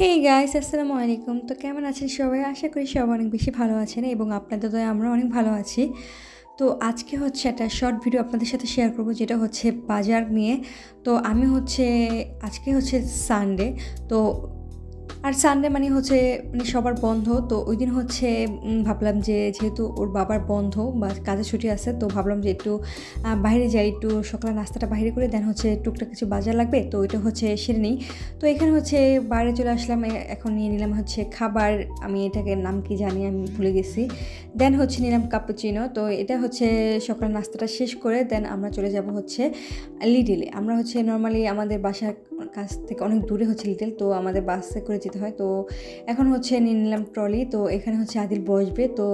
Hey guys, আসসালামু আলাইকুম। তো কেমন আছেন সবাই? আশা করি সবাই অনেক বেশি ভালো আছেন এবং আপনাদের দয়ায় আমরা অনেক ভালো আছি। তো আজকে হচ্ছে একটা শর্ট ভিডিও আপনাদের সাথে শেয়ার করব, যেটা হচ্ছে বাজার নিয়ে। তো আমি হচ্ছে আজকে হচ্ছে সানডে। তো আর সানডে মানে সবার বন্ধ। তো ওই দিন হচ্ছে ভাবলাম যে যেহেতু ওর বাবার বন্ধ বা কাজে ছুটি আছে, তো ভাবলাম যে একটু বাইরে যাই, একটু সকালে নাস্তাটা বাইরে করে দেন হচ্ছে টুকটাক কিছু বাজার লাগবে, তো ওইটা হচ্ছে সেরে নিই। তো এখানে হচ্ছে বাইরে চলে আসলাম। এখন নিয়ে নিলাম হচ্ছে খাবার, আমি এটাকে নাম কি জানি আমি ভুলে গেছি। দেন হচ্ছে নিলাম কাপুচিনো। তো এটা হচ্ছে সকালের নাস্তাটা শেষ করে দেন আমরা চলে যাব হচ্ছে লিডলে। আমরা হচ্ছে নর্মালি আমাদের বাসার কাছ থেকে অনেক দূরে হচ্ছে লিডল, তো আমাদের বাসে করে যেতে হয়। তো এখন হচ্ছে নিয়ে নিলাম ট্রলি। তো এখানে হচ্ছে আদিল বসবে, তো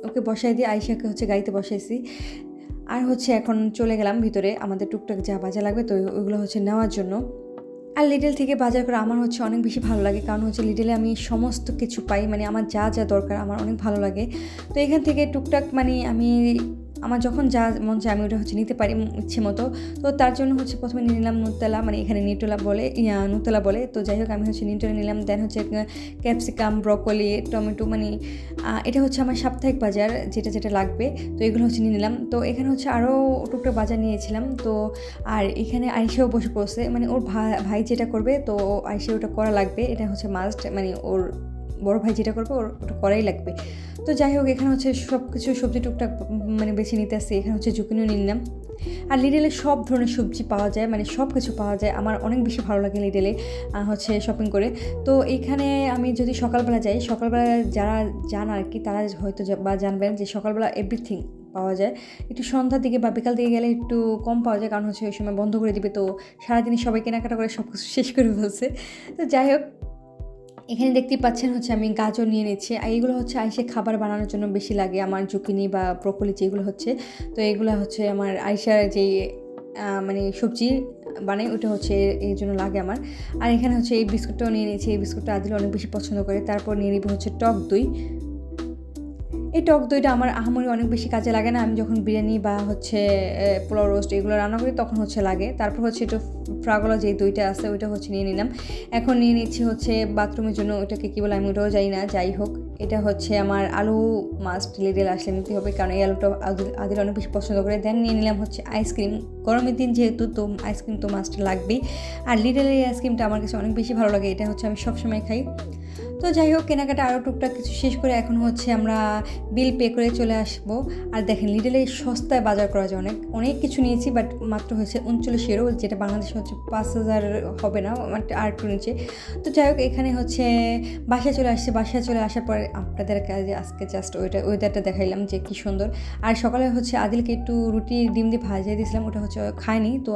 ওকে বসাই দিয়ে আয়শাকে হচ্ছে গাড়িতে বসাইছি। আর হচ্ছে এখন চলে গেলাম ভিতরে আমাদের টুকটাক যা বাজার লাগবে তো ওইগুলো হচ্ছে নেওয়ার জন্য। আর লিডল থেকে বাজার করা আমার হচ্ছে অনেক বেশি ভালো লাগে, কারণ হচ্ছে লিডলে আমি সমস্ত কিছু পাই, মানে আমার যা যা দরকার আমার অনেক ভালো লাগে। তো এখান থেকে টুকটাক মানে আমার যখন যা মন চায় আমি ওটা হচ্ছে নিতে পারি ইচ্ছে মতো। তো তার জন্য হচ্ছে প্রথমে নিয়ে নিলাম নুতেলা, মানে এখানে নুতেলা বলে। তো যাই হোক আমি হচ্ছে নুতেলা নিলাম। দেন হচ্ছে ক্যাপসিকাম, ব্রকলি, টমেটো, মানে এটা হচ্ছে আমার সাপ্তাহিক বাজার, যেটা যেটা লাগবে তো এগুলো হচ্ছে নিয়ে নিলাম। তো এখানে হচ্ছে আরও টুকটাক বাজার নিয়েছিলাম। তো আর এখানে আয়শাও বসে পড়ছে, মানে ওর ভাই যেটা করবে তো আয়শা ওটা করা লাগবে, এটা হচ্ছে মাস্ট, মানে ওর বড় ভাই যেটা করবে ওটা করাই লাগবে। তো যাই হোক এখানে হচ্ছে সব কিছু সবজি টুকটাক মানে বেছে নিতে আসছে। এখানে হচ্ছে ঝুঁকিনিও নিলাম। আর লিডেলে সব ধরনের সবজি পাওয়া যায়, মানে সব কিছু পাওয়া যায়, আমার অনেক বেশি ভালো লাগে লিডেলে হচ্ছে শপিং করে। তো এইখানে আমি যদি সকালবেলা যাই, সকালবেলা যারা যান আর কি তারা হয়তো বা জানবেন যে সকালবেলা এভরিথিং পাওয়া যায়। একটু সন্ধ্যার দিকে বা বিকাল দিকে গেলে একটু কম পাওয়া যায়, কারণ হচ্ছে ওই সময় বন্ধ করে দিবে, তো সারাদিনই সবাই কেনাকাটা করে সব কিছু শেষ করে ফেলছে। তো যাই হোক এখানে দেখতেই পাচ্ছেন হচ্ছে আমি গাজর নিয়ে নিচ্ছি। আর এইগুলো হচ্ছে আইসে খাবার বানানোর জন্য বেশি লাগে আমার, জুকিনি বা ব্রকলি যেগুলো হচ্ছে। তো এগুলো হচ্ছে আমার আইসার যেই মানে সবজি বানাই ওটা হচ্ছে এই জন্য লাগে আমার। আর এখানে হচ্ছে এই বিস্কুটটাও নিয়ে নিয়েছি, এই বিস্কুটটা আদিল অনেক বেশি পছন্দ করে। তারপর নিয়ে নিব হচ্ছে টক দই। এই টক দইটা আমার আহামরি অনেক বেশি কাজে লাগে না, আমি যখন বিরিয়ানি বা হচ্ছে পোলাও রোস্ট এগুলো রান্না করি তখন হচ্ছে লাগে। তারপর হচ্ছে একটু ফ্রাগলা যে দইটা আছে ওইটা হচ্ছে নিয়ে নিলাম। এখন নিয়ে নিচ্ছি হচ্ছে বাথরুমের জন্য, ওইটাকে কী বলে আমি ওটাও যাই না, যাই হোক এটা হচ্ছে আমার আলু মাস্ট লিডেল আসলে নিতে হবে, কারণ এই আলুটা আদিল অনেক বেশি পছন্দ করে। দেন নিয়ে নিলাম হচ্ছে আইসক্রিম, গরমের দিন যেহেতু তো আইসক্রিম তো মাস্ট লাগবেই। আর লিডেলের এই আইসক্রিমটা আমার কাছে অনেক বেশি ভালো লাগে, এটা হচ্ছে আমি সবসময় খাই। তো যাই হোক কেনাকাটা আরও টুকটাক কিছু শেষ করে এখন হচ্ছে আমরা বিল পে করে চলে আসবো। আর দেখেন লিডেলে সস্তায় বাজার করা যায়, অনেক অনেক কিছু নিয়েছি, বাট মাত্র হচ্ছে 39 ইউরো, যেটা বাংলাদেশে হচ্ছে 5,000 হবে না, আর একটু নিচে। তো যাই হোক এখানে হচ্ছে বাসায় চলে আসছে। বাসায় চলে আসার পরে আপনাদের কাছে আজকে জাস্ট ওয়েদারটা দেখাইলাম যে কী সুন্দর। আর সকালে হচ্ছে আদিলকে একটু রুটি ডিম দিয়ে ভাজিয়ে দিয়েছিলাম, ওটা হচ্ছে খায়নি, তো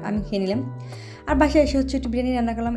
আমি খেয়ে নিলাম। আর বাসায় এসে হচ্ছে একটু বিরিয়ানি রান্না করলাম।